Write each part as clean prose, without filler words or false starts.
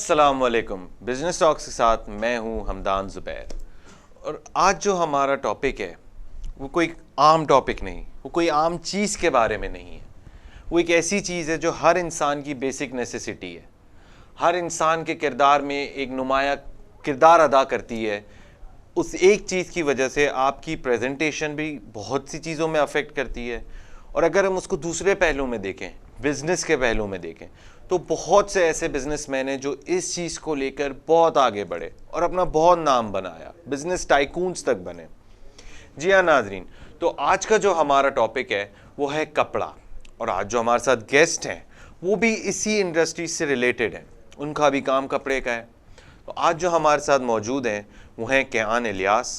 अस्सलाम वालेकुम। Business talks के साथ मैं हूं हमदान ज़ुबैर और आज जो हमारा टॉपिक है वो कोई आम टॉपिक नहीं, वो कोई आम चीज़ के बारे में नहीं है। वो एक ऐसी चीज़ है जो हर इंसान की बेसिक नेसेसिटी है, हर इंसान के किरदार में एक नुमाया किरदार अदा करती है। उस एक चीज़ की वजह से आपकी प्रेजेंटेशन भी बहुत सी चीज़ों में अफेक्ट करती है। और अगर हम उसको दूसरे पहलू में देखें, बिज़नेस के पहलू में देखें, तो बहुत से ऐसे बिजनेसमैन हैं जो इस चीज़ को लेकर बहुत आगे बढ़े और अपना बहुत नाम बनाया, बिजनेस टाइकून्स तक बने। जी हाँ नाजरीन, तो आज का जो हमारा टॉपिक है वो है कपड़ा, और आज जो हमारे साथ गेस्ट हैं वो भी इसी इंडस्ट्री से रिलेटेड हैं, उनका भी काम कपड़े का है। तो आज जो हमारे साथ मौजूद हैं वो हैं Kiyan Ilyas,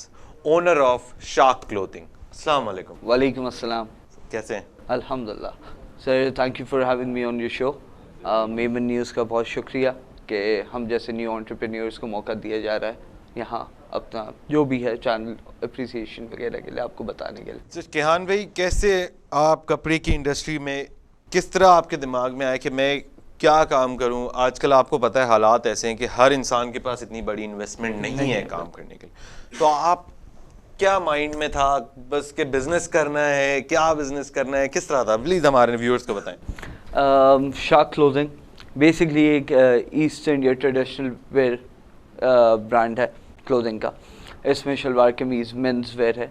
owner of Shark Clothing. अस्सलाम वालेकुम। वालेकुम अस्सलाम। कैसे हैं? अल्हम्दुलिल्लाह sir, thank you for having me on your show. Memon News का बहुत शुक्रिया कि हम जैसे न्यू एंटरप्रेन्योर्स को मौका दिया जा रहा है यहाँ अपना जो भी है चैनल अप्रिसिएशन वगैरह के लिए आपको बताने के लिए। कियान भाई, कैसे आप कपड़े की इंडस्ट्री में, किस तरह आपके दिमाग में आया कि मैं क्या काम करूं? आजकल आपको पता है हालात ऐसे हैं कि हर इंसान के पास इतनी बड़ी इन्वेस्टमेंट नहीं है काम करने के लिए। तो आप क्या माइंड में था, बस के बिजनेस करना है, क्या बिजनेस करना है, किस तरह था? प्लीज़ हमारे व्यूअर्स को बताएं। शार्क क्लोथिंग बेसिकली एक east India traditional wear brand है क्लोथिंग का। इसमें शलवार कमीज़ मेंस वेयर है,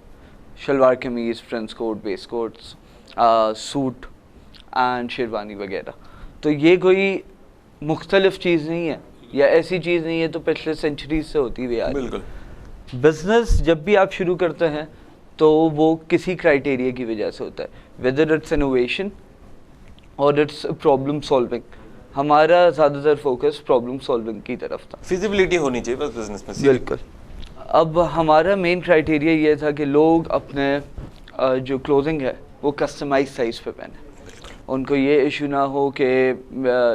shalwar kameez, prince coat, waistcoats, suit and sherwani वगैरह। तो ये कोई मुख्तलिफ चीज़ नहीं है या ऐसी चीज़ नहीं है, तो पिछले सेंचुरीज से होती हुई आ रही है। बिल्कुल। बिजनेस जब भी आप शुरू करते हैं तो वो किसी क्राइटेरिया की वजह से होता है, वेदर इट्स इनोवेशन और इट्स प्रॉब्लम सॉल्विंग। हमारा ज़्यादातर फोकस प्रॉब्लम सॉल्विंग की तरफ था। फिजिबिलिटी होनी चाहिए बस बिजनेस में। बिल्कुल। अब हमारा मेन क्राइटेरिया ये था कि लोग अपने जो क्लोथिंग है वो कस्टमाइज साइज़ पे पहने। उनको ये इशू ना हो कि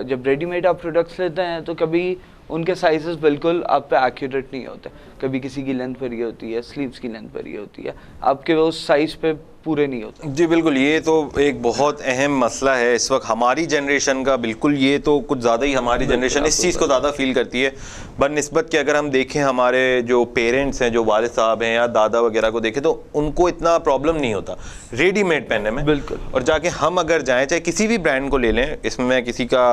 जब रेडीमेड आप प्रोडक्ट्स लेते हैं तो कभी उनके साइजेस बिल्कुल आप पे एक्यूरेट नहीं होते। कभी किसी की लेंथ भरी होती है, स्लीव्स की लेंथ भरी होती है, आपके वो साइज़ पे पूरे नहीं होते। जी बिल्कुल, ये तो एक बहुत अहम मसला है इस वक्त हमारी जनरेशन का। बिल्कुल, ये तो कुछ ज़्यादा ही हमारी जनरेशन इस चीज़ को ज़्यादा फील करती है बनस्बत कि अगर हम देखें हमारे जो पेरेंट्स हैं, जो वालिद साहब हैं या दादा वगैरह को देखें, तो उनको इतना प्रॉब्लम नहीं होता रेडीमेड पहनने में। बिल्कुल। और जाके हम अगर जाएँ, चाहे किसी भी ब्रांड को ले लें, इसमें मैं किसी का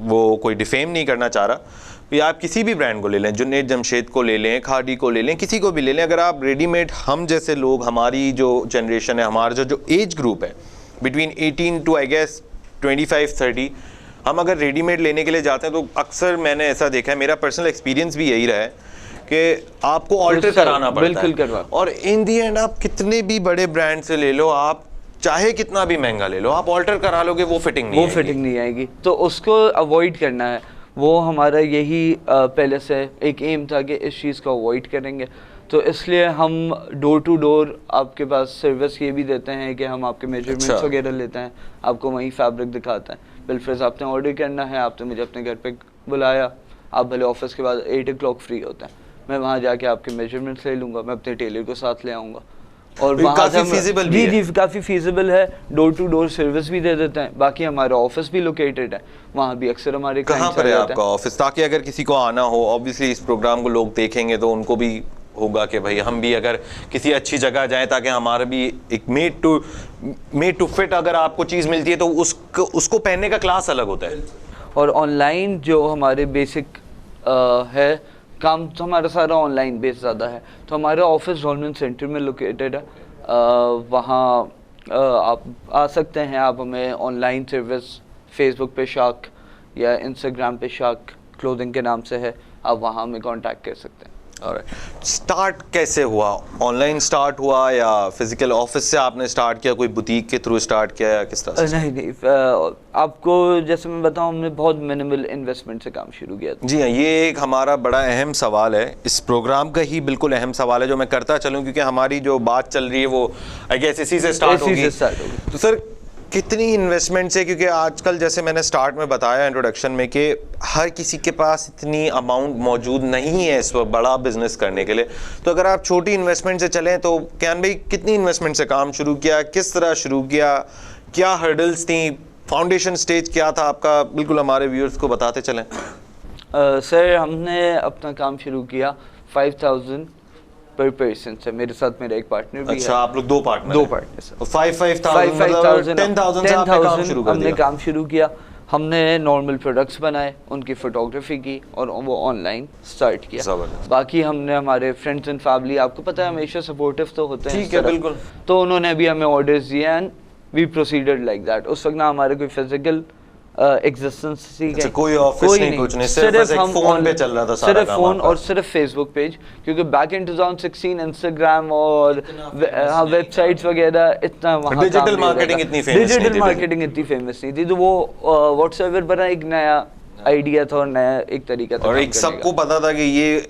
वो कोई डिफेम नहीं करना चाह रहा, या आप किसी भी ब्रांड को ले लें, जुनैद जमशेद को ले लें, खादी को ले लें, किसी को भी ले लें, अगर आप रेडीमेड, हम जैसे लोग, हमारी जो जनरेशन है, हमारा जो एज ग्रुप है बिटवीन 18 टू आई गेस 25-30, हम अगर रेडीमेड लेने के लिए जाते हैं तो अक्सर मैंने ऐसा देखा है, मेरा पर्सनल एक्सपीरियंस भी यही रहा है कि आपको ऑल्टर कराना पड़ता है। बिल्कुल करवा। और इन दी एंड आप कितने भी बड़े ब्रांड से ले लो, आप चाहे कितना भी महंगा ले लो, आप ऑल्टर करा लोगे वो फिटिंग नहीं आएगी। तो उसको अवॉइड करना है, वो हमारा यही पहले से एक एम था कि इस चीज़ को अवॉइड करेंगे। तो इसलिए हम डोर टू डोर आपके पास सर्विस ये भी देते हैं कि हम आपके मेजरमेंट्स वगैरह लेते हैं, आपको वहीं फैब्रिक दिखाते हैं। बिलफ्रेज आपने ऑर्डर करना है, आपने मुझे अपने घर पे बुलाया, आप भले ऑफिस के बाद 8 o'clock फ्री होते हैं, मैं वहाँ जाके आपके मेजरमेंट्स ले लूँगा, मैं अपने टेलर को साथ ले आऊँगा और काफी फीजिबल भी है। जी काफ़ी फीजिबल है। डोर टू डोर सर्विस भी दे देते हैं। बाकी हमारा ऑफिस भी लोकेटेड है, वहाँ भी अक्सर हमारे कहाँ पर है आपका ऑफिस, ताकि अगर किसी को आना हो, ऑब्वियसली इस प्रोग्राम को लोग देखेंगे तो उनको भी होगा कि भाई हम भी अगर किसी अच्छी जगह जाएं, ताकि हमारा भी एक मेड टू फिट अगर आपको चीज़ मिलती है तो उसको पहनने का क्लास अलग होता है। और ऑनलाइन जो हमारे बेसिक है काम, तो हमारा सारा ऑनलाइन बेस ज़्यादा है। तो हमारा ऑफिस डॉल्मेन सेंटर में लोकेटेड है, वहाँ आप आ सकते हैं। आप हमें ऑनलाइन सर्विस फेसबुक पे शार्क या इंस्टाग्राम पे शार्क क्लोथिंग के नाम से है, आप वहाँ हमें कांटेक्ट कर सकते हैं। ऑलराइट। स्टार्ट कैसे हुआ? ऑनलाइन स्टार्ट हुआ या फिजिकल ऑफिस से आपने स्टार्ट किया, कोई बुटीक के थ्रू स्टार्ट किया या किस तरह से? नहीं, आपको जैसे मैं बताऊं, हमने बहुत मिनिमल इन्वेस्टमेंट से काम शुरू किया था। जी हाँ, ये एक हमारा बड़ा अहम सवाल है, इस प्रोग्राम का ही बिल्कुल अहम सवाल है जो मैं करता चलूँ, क्योंकि हमारी जो बात चल रही है वो आई गेस इसी से स्टार्ट होगी। तो सर कितनी इन्वेस्टमेंट से, क्योंकि आजकल जैसे मैंने स्टार्ट में बताया इंट्रोडक्शन में कि हर किसी के पास इतनी अमाउंट मौजूद नहीं है इस वक्त बड़ा बिजनेस करने के लिए, तो अगर आप छोटी इन्वेस्टमेंट से चलें तो कियान भाई कितनी इन्वेस्टमेंट से काम शुरू किया, किस तरह शुरू किया, क्या हर्डल्स थी, फाउंडेशन स्टेज क्या था आपका, बिल्कुल हमारे व्यूअर्स को बताते चलें। सर हमने अपना काम शुरू किया 5,000 पर पर्सन से, मेरे साथ मेरा एक पार्टनर भी अच्छा, है। आप लोग दो पार्टनर? 2 partner sir. 5,000 मतलब 10,000 से आपने काम शुरू कर हमने दिया? काम शुरू किया। हमने नॉर्मल प्रोडक्ट्स बनाए, उनकी फोटोग्राफी की और वो ऑनलाइन स्टार्ट किया। जबरदस्त। बाकी हमने हमारे फ्रेंड्स एंड फैमिली, आपको पता है हमेशा सपोर्टिव तो होते हैं। ठीक है, बिल्कुल। तो उन्होंने भी हमें ऑर्डर्स दिए and we proceeded like that. उस वक्त ना हमारे कोई फिजिकल एग्जिस्टेंस थी, अच्छा, कोई ऑफिस नहीं, कुछ नहीं, सिर्फ बस एक फोन पे चल रहा था सारा सिर्फ काम फोन आपका। और सिर्फ फेसबुक पेज, क्योंकि बैक इन 2016 इंस्टाग्राम और हाँ वेबसाइट्स वगैरह इतना वहाँ डिजिटल मार्केटिंग इतनी famous नहीं थी। डिजिटल मार्केटिंग इतनी फेमस नहीं थी, तो वो व्हाट्सएप पर एक नया आइडिया था और नया एक तरीका था और काम एक करने सबको पता था कि ये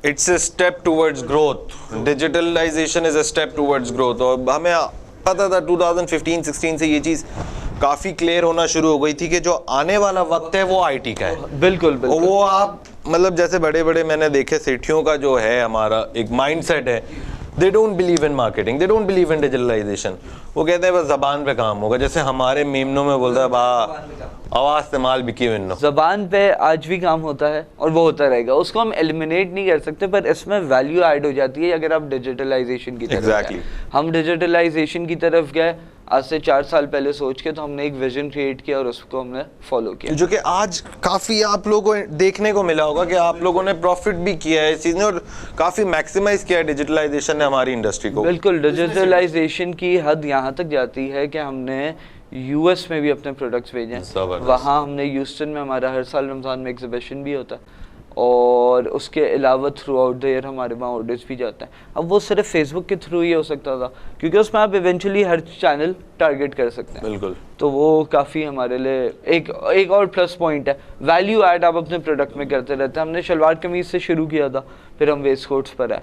it's a step towards growth, digitalisation is a step towards growth. और हमें पता था 2015-16 से ये चीज़ काफ़ी क्लियर होना शुरू हो गई थी कि जो आने वाला वक्त है वो आईटी का है। बिल्कुल और बिल्कुल। वो आप मतलब जैसे बड़े बड़े मैंने देखे सेठियों का जो है हमारा एक माइंडसेट है, they don't believe in marketing, they don't believe in digitalisation. वो कहते हैं बस जबान पे काम होगा, जैसे हमारे मेमनों में बोलता है बा आवाज इस्तेमाल बिकी विन्नो। जबान पे आज भी काम होता है और वो होता रहेगा, उसको हम एलिमिनेट नहीं कर सकते, पर इसमें वैल्यू ऐड हो जाती है अगर आप डिजिटलाइजेशन की तरफ Exactly. गए। हम डिजिटलाइजेशन की तरफ गए आज से 4 साल पहले सोच के, तो हमने एक विजन क्रिएट किया और उसको हमने फॉलो किया। जो कि आज काफी आप लोगों को देखने को मिला होगा कि आप लोगों ने प्रॉफिट भी किया है इस चीज ने और काफी मैक्सिमाइज किया है डिजिटलाइजेशन ने हमारी इंडस्ट्री को। बिल्कुल, डिजिटलाइजेशन की हद यहाँ तक जाती है कि हमने यूएस में भी अपने प्रोडक्ट्स भेजे हैं। जबरदस्त। वहाँ हमने ह्यूस्टन में, हमारा हर साल रमज़ान में एग्जीबिशन भी होता है और उसके अलावा थ्रू आउट द ईयर हमारे वहाँ ऑर्डर्स भी जाते हैं। अब वो सिर्फ फेसबुक के थ्रू ही हो सकता था, क्योंकि उसमें आप इवेंचुअली हर चैनल टारगेट कर सकते हैं। बिल्कुल। तो वो काफ़ी हमारे लिए एक और प्लस पॉइंट है, वैल्यू ऐड आप अपने प्रोडक्ट में करते रहते हैं। हमने शलवार कमीज से शुरू किया था, फिर हम वेस्ट कोट्स पर आए,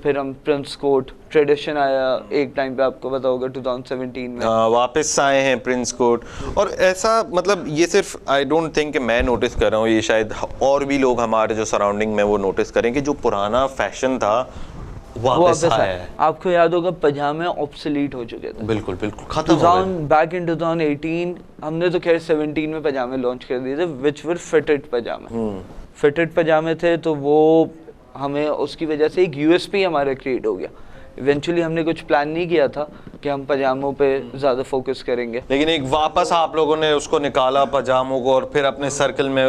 फिर हम प्रिंस कोट, ट्रेडिशन आया एक टाइम पे, आपको पता होगा 2017 में। वापस आए हैं प्रिंस कोट। और ऐसा मतलब ये सिर्फ आई डोंट थिंक कि मैं नोटिस कर रहा हूँ, ये शायद और भी लोग हमारे जो सराउंडिंग में वो नोटिस करें कि जो पुराना फैशन था वापस आया है। आपको याद होगा पजामे ऑब्सोलीट हो चुके थे। बिल्कुल बिल्कुल खत्म हो गए। बैक इन 2018 हमने तो खैर 17 में पजामे लॉन्च कर दिए थे, विच वर फिटेड पजामे। फिटेड पजामे थे, तो वो हमें उसकी वजह से एक यूएसपी हमारा क्रिएट हो गया। इवेंचुअली हमने कुछ प्लान नहीं किया था कि हम पजामों पे ज़्यादा फोकस करेंगे, लेकिन एक वापस आप लोगों ने उसको निकाला पजामों को और फिर अपने सर्कल में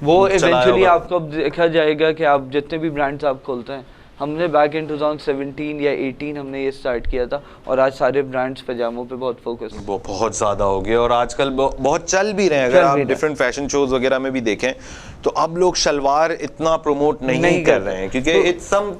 वो इवेंचुअली आपको अब देखा जाएगा कि आप जितने भी ब्रांड्स आप खोलते हैं, हमने बैक इन 2017 या 18 हमने ये स्टार्ट किया था और आज सारे ब्रांड्स पजामों पे बहुत फोकस। वो बहुत ज़्यादा हो गया और आजकल बहुत चल भी रहे हैं। अगर आप डिफरेंट फैशन शोज वगैरह में भी देखें तो अब लोग शलवार इतना प्रमोट नहीं कर रहे हैं, क्योंकि इट्स सम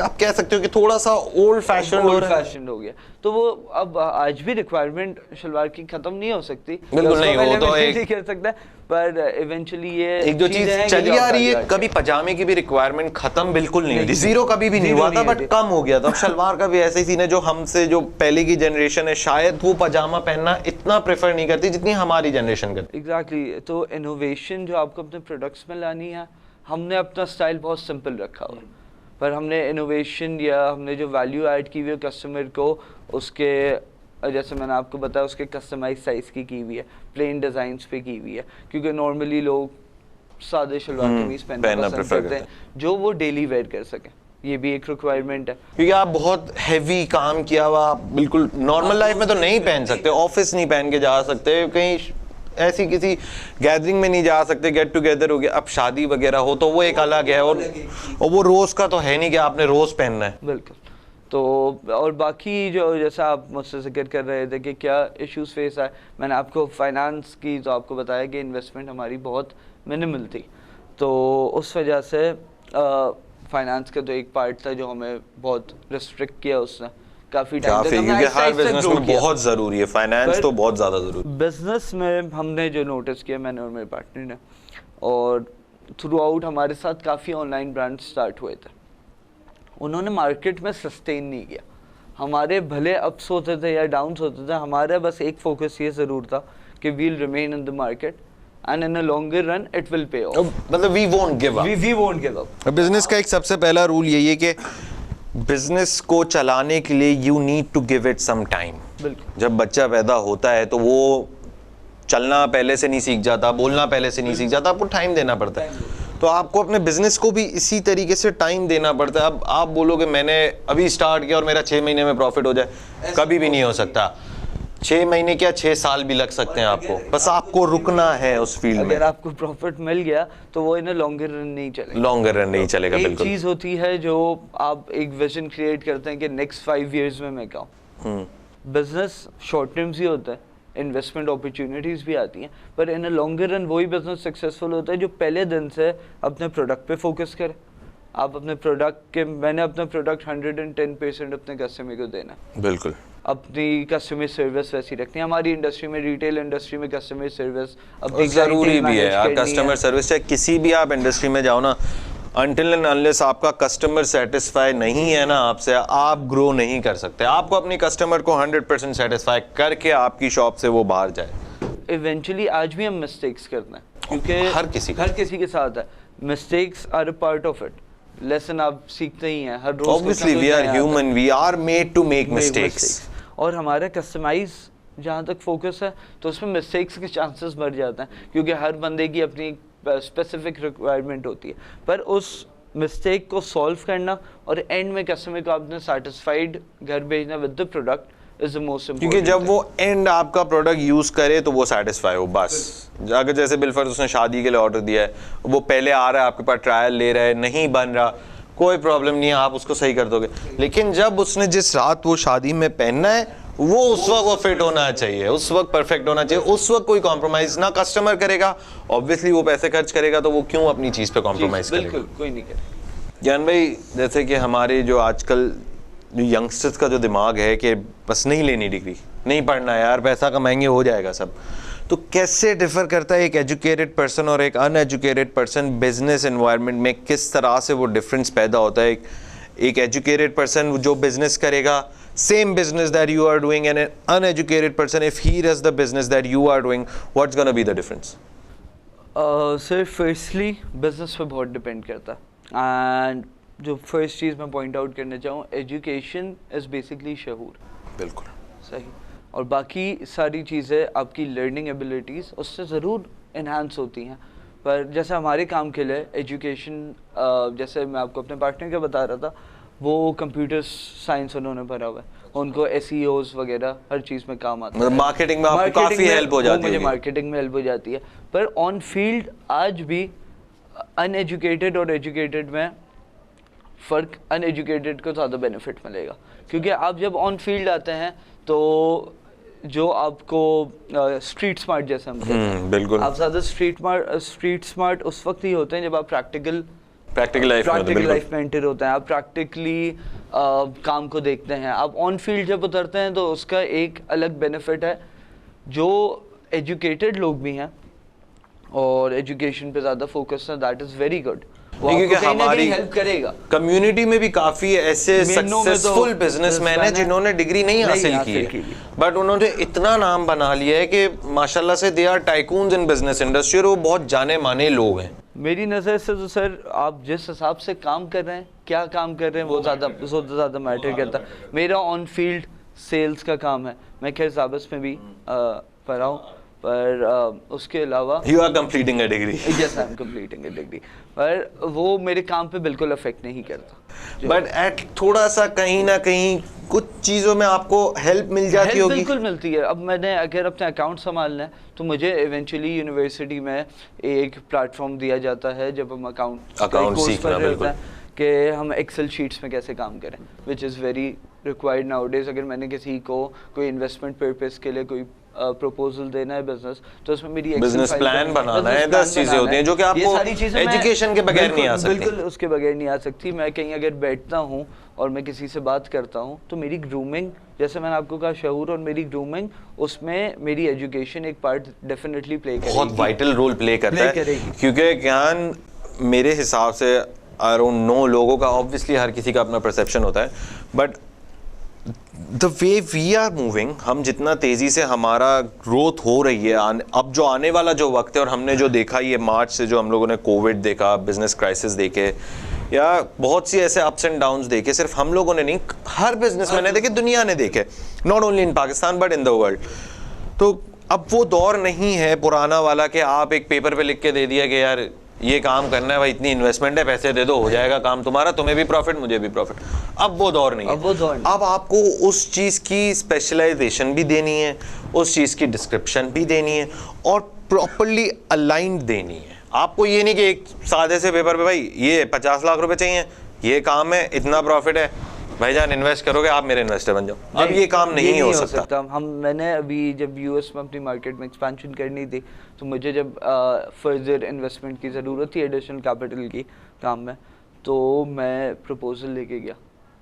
आप कह सकते हो कि थोड़ा सा ओल्ड फैशन हो गया। तो वो अब आज भी रिक्वायरमेंट शलवार की खत्म नहीं हो सकती, बिल्कुल नहीं, वो तो नहीं कर सकता, पर इवेंचुअली ये एक जो चीज चली आ रही है, कभी पजामे की भी रिक्वायरमेंट खत्म बिल्कुल नहीं होती, जीरो कभी भी नहीं हुआ था, बट कम हो गया था। शलवार का भी ऐसे ही सीन है, जो हमसे जो पहले की जनरेशन है शायद वो पजामा पहनना इतना प्रेफर नहीं करती जितनी हमारी जनरेशन करती। एग्जैक्टली। तो इनोवेशन जो आपको अपने प्रोडक्ट्स में लानी है, हमने अपना स्टाइल बहुत सिंपल रखा हुआ, पर हमने इनोवेशन या हमने जो वैल्यू ऐड की हुई है कस्टमर को, उसके जैसे मैंने आपको बताया उसके कस्टमाइज साइज़ की हुई है, प्लेन डिज़ाइंस पे की हुई है, क्योंकि नॉर्मली लोग सादे शलवार कमीज पहनना पसंद करते हैं जो वो डेली वेयर कर सकें। ये भी एक रिक्वायरमेंट है, क्योंकि आप बहुत हैवी काम किया हुआ आप बिल्कुल नॉर्मल लाइफ में तो नहीं पहन सकते, ऑफिस नहीं पहन के जा सकते, कहीं ऐसी किसी गैदरिंग में नहीं जा सकते, गेट टुगेदर हो गया। अब शादी वगैरह हो तो वो एक अलग है, और वो रोज का तो है नहीं कि आपने रोज पहनना है। बिल्कुल। तो और बाकी जो जैसा आप मुझसे जिक्र कर रहे थे कि क्या इश्यूज फेस आए, मैंने आपको फाइनेंस की तो आपको बताया कि इन्वेस्टमेंट हमारी बहुत मिनिमल थी, तो उस वजह से फाइनेंस का तो एक पार्ट था जो हमें बहुत रिस्ट्रिक्ट किया उसने काफ़ी टाइम तक। क्योंकि हर बिजनेस में बहुत ज़रूरी है फाइनेंस, तो बहुत ज़्यादा ज़रूरी। बिजनेस में हमने जो नोटिस किया, मैंने और मेरे पार्टनर ने, और थ्रू आउट हमारे साथ काफ़ी ऑनलाइन ब्रांड स्टार्ट हुए थे, उन्होंने मार्केट में सस्टेन नहीं किया। हमारे भले अप्स होते थे या डाउन्स होते थे, हमारा बस एक फोकस ये ज़रूर था कि we'll remain in the market and in a longer run it will pay off. मतलब we won't give up. We won't give up. Business का एक सबसे पहला रूल यही है कि बिजनेस को चलाने के लिए you need to give it some time. बिल्कुल। जब बच्चा पैदा होता है तो वो चलना पहले से नहीं सीख जाता, बोलना पहले से नहीं सीख जाता, आपको टाइम देना पड़ता है। तो आपको अपने बिजनेस को भी इसी तरीके से टाइम देना पड़ता है। अब आप बोलोगे मैंने अभी स्टार्ट किया और मेरा 6 महीने में प्रॉफिट हो जाए, कभी भी नहीं हो सकता। 6 महीने क्या 6 साल भी लग सकते हैं आपको, बस आपको रुकना है उस फील्ड में। अगर आपको प्रॉफिट मिल गया तो वो इन लॉन्गर रन नहीं चलेगा, लॉन्गर रन नहीं चलेगा। एक बिल्कुल चीज होती है जो आप एक विजन क्रिएट करते हैं कि नेक्स्ट 5 इयर्स में मैं क्या हूँ। बिजनेस शॉर्ट टर्म्स ही होता है, इन्वेस्टमेंट अपॉर्चुनिटीज भी आती हैं, पर इन लॉन्गर रन वही बिजनेस सक्सेसफुल होता है जो पहले दिन से अपने प्रोडक्ट पे फोकस करे। आप अपने प्रोडक्ट के, मैंने अपना प्रोडक्ट 110% अपने कस्टमर को देना, बिल्कुल अपनी कस्टमर सर्विस वैसी रखनी है। हमारी इंडस्ट्री में, रिटेल इंडस्ट्री में कस्टमर सर्विस अपनी जरूरी भी है यार। कस्टमर सर्विस चाहे किसी भी आप इंडस्ट्री में जाओ ना, अनटिल एंड अनलेस आपका कस्टमर सेटिस्फाई नहीं है ना आपसे, आप ग्रो नहीं कर सकते। आपको अपनी कस्टमर को 100% सेटिस्फाई करके आपकी शॉप से वो बाहर जाए। इवेंचुअली आज भी हम मिस्टेक्स करते हैं, क्योंकि हर किसी के साथ है। Mistakes are a part of it, lesson आप सीखते ही हैं हर रोज। Obviously we are human, we are made to make mistakes. और हमारा कस्टमाइज जहाँ तक फोकस है तो उसमें मिस्टेक्स के चांसेस बढ़ जाते हैं, क्योंकि हर बंदे की अपनी स्पेसिफिक रिक्वायरमेंट होती है। पर उस मिस्टेक को सॉल्व करना और एंड में कस्टमर को आपने सेटिस्फाइड घर भेजना with the product is the most important. क्योंकि जब वो एंड आपका प्रोडक्ट यूज करे तो वो सेटिस्फाई हो बस। अगर जैसे बिलफर्ज उसने शादी के लिए ऑर्डर दिया है, वो पहले आ रहा है आपके पास, ट्रायल ले रहा है, नहीं बन रहा, कोई प्रॉब्लम नहीं है, आप उसको सही कर दोगे। लेकिन जब उसने जिस रात वो शादी में पहनना है वो उस वक्त वो फिट होना चाहिए, उस वक्त परफेक्ट होना चाहिए, उस वक्त कोई कॉम्प्रोमाइज ना कस्टमर करेगा। ऑब्वियसली वो पैसे खर्च करेगा तो वो क्यों अपनी चीज पे कॉम्प्रोमाइज करेगा? बिल्कुल कोई नहीं करेगा। ज्ञान भाई, जैसे कि हमारे जो आजकल जो यंगस्टर्स का जो दिमाग है कि बस नहीं लेनी डिग्री, नहीं पढ़ना यार, पैसा कमाएंगे हो जाएगा सब, तो कैसे डिफर करता है एक एजुकेटेड पर्सन और एक अनएजुकेटेड पर्सन बिजनेस एनवायरनमेंट में? किस तरह से वो डिफरेंस पैदा होता है? एक एजुकेटेड पर्सन जो बिजनेस करेगा, same business that you are doing, and an uneducated person if he does the business that you are doing, what's gonna be the difference? Sir firstly business पे बहुत depend करता है, and जो first चीज़ मैं point out करना चाहूँ, education is basically शहूर। बिल्कुल सही। और बाकी सारी चीज़ें आपकी लर्निंग एबिलिटीज़ उससे ज़रूर इन्हांस होती हैं, पर जैसे हमारे काम के लिए एजुकेशन, जैसे मैं आपको अपने पार्टनर का बता रहा था, वो कंप्यूटर साइंस उन्होंने पढ़ा हुआ है, उनको SEOs वगैरह हर चीज़ में काम आता है। मतलब मार्केटिंग में आपको काफ़ी हेल्प हो जाती है। मुझे मार्केटिंग में हेल्प हो जाती है, पर ऑन फील्ड आज भी अनएजुकेटेड और एजुकेटेड में फ़र्क, अनएजुकेटेड को ज़्यादा बेनिफिट मिलेगा, क्योंकि आप जब ऑन फील्ड आते हैं तो जो आपको स्ट्रीट स्मार्ट जैसे हम कहते हैं, बिल्कुल, आप ज़्यादा स्ट्रीट स्मार्ट उस वक्त ही होते हैं जब आप प्रैक्टिकल लाइफ में एंटर होते हैं, आप प्रैक्टिकली काम को देखते हैं। आप ऑन फील्ड जब उतरते हैं तो उसका एक अलग बेनिफिट है, जो एजुकेटेड लोग भी हैं और एजुकेशन पे ज़्यादा फोकस है, दैट इज़ वेरी गुड। क्योंकि हमारी हेल्प करेगा। कम्युनिटी में भी काफी ऐसे सक्सेसफुल बिजनेसमैन हैं जिन्होंने डिग्री नहीं हासिल की, बट उन्होंने इतना नाम बना लिया है कि माशाल्लाह से they are tycoons in business industry, और वो बहुत जाने माने लोग हैं। मेरी नज़र से तो सर आप जिस हिसाब से काम कर रहे हैं, क्या काम कर रहे हैं, वो ज़्यादा मैटर करता है। मेरा ऑन फील्ड सेल्स का काम है, मैं खैर जाबिस में भी पढ़ा हूँ, पर उसके अलावा You are completing a degree. Yes, I am completing a degree. पर वो मेरे काम पे बिल्कुल अफेक्ट नहीं करता। बट एट थोड़ा सा कहीं ना कहीं कुछ चीज़ों में आपको हेल्प मिल जाती होगी। बिल्कुल मिलती है। अब मैंने अगर अपने अकाउंट संभालना है तो मुझे इवेंचुअली यूनिवर्सिटी में एक प्लेटफॉर्म दिया जाता है जब हम अकाउंट सीखना, बिल्कुल, कि हम एक्सेल शीट्स में कैसे काम करें, which is very required nowadays. अगर मैंने किसी को कोई इन्वेस्टमेंट पर्पस के लिए कोई प्रपोजल देना है बिजनेस, तो उसमें मेरी बिजनेस प्लान बनाना है, 10 चीजें होती हैं जो कि आपको एजुकेशन के बगैर नहीं आ सकती। बिल्कुल उसके बगैर नहीं आ सकती। मैं कहीं अगर बैठता हूँ और मैं किसी से बात करता हूँ तो मेरी ग्रूमिंग, जैसे मैंने आपको कहा शऊर, और मेरी ग्रूमिंग, उसमें मेरी एजुकेशन एक पार्ट डेफिनेटली प्ले करेगी, बहुत वाइटल रोल प्ले करता है। क्योंकि ज्ञान मेरे हिसाब से आई डोंट नो, लोगों का ऑब्वियसली हर किसी का अपना परसेप्शन होता है, but the way we are moving, हम जितना तेज़ी से हमारा ग्रोथ हो रही है, अब जो आने वाला जो वक्त है, और हमने जो देखा ये मार्च से जो हम लोगों ने कोविड देखा, बिजनेस क्राइसिस देखे, या बहुत सी ऐसे अप्स एंड डाउन्स देखे, सिर्फ हम लोगों ने नहीं, हर बिजनेसमैन ने देखे, दुनिया ने देखे, not only in Pakistan but in the world. तो अब वो दौर नहीं है पुराना वाला कि आप एक पेपर पे लिख के दे दिया कि यार ये काम करना है भाई, इतनी इन्वेस्टमेंट है, पैसे दे दो, हो जाएगा काम तुम्हारा, तुम्हें भी प्रॉफिट मुझे भी प्रॉफिट। अब वो दौर नहीं है। अब आपको उस चीज़ की स्पेशलाइजेशन भी देनी है, उस चीज़ की डिस्क्रिप्शन भी देनी है और प्रॉपरली अलाइंड देनी है। आपको ये नहीं कि एक सादे से पेपर पे भाई ये 50 लाख रुपए चाहिए, ये काम है, इतना प्रॉफिट है, भाईजान इन्वेस्ट करोगे, आप मेरे इन्वेस्टर बन जाओ। अब ये काम नहीं हो सकता। मैंने अभी जब यूएस में अपनी मार्केट में एक्सपेंशन करनी थी, तो मुझे जब फर्दर इन्वेस्टमेंट की ज़रूरत थी, एडिशनल कैपिटल की काम में, तो मैं प्रपोजल लेके गया।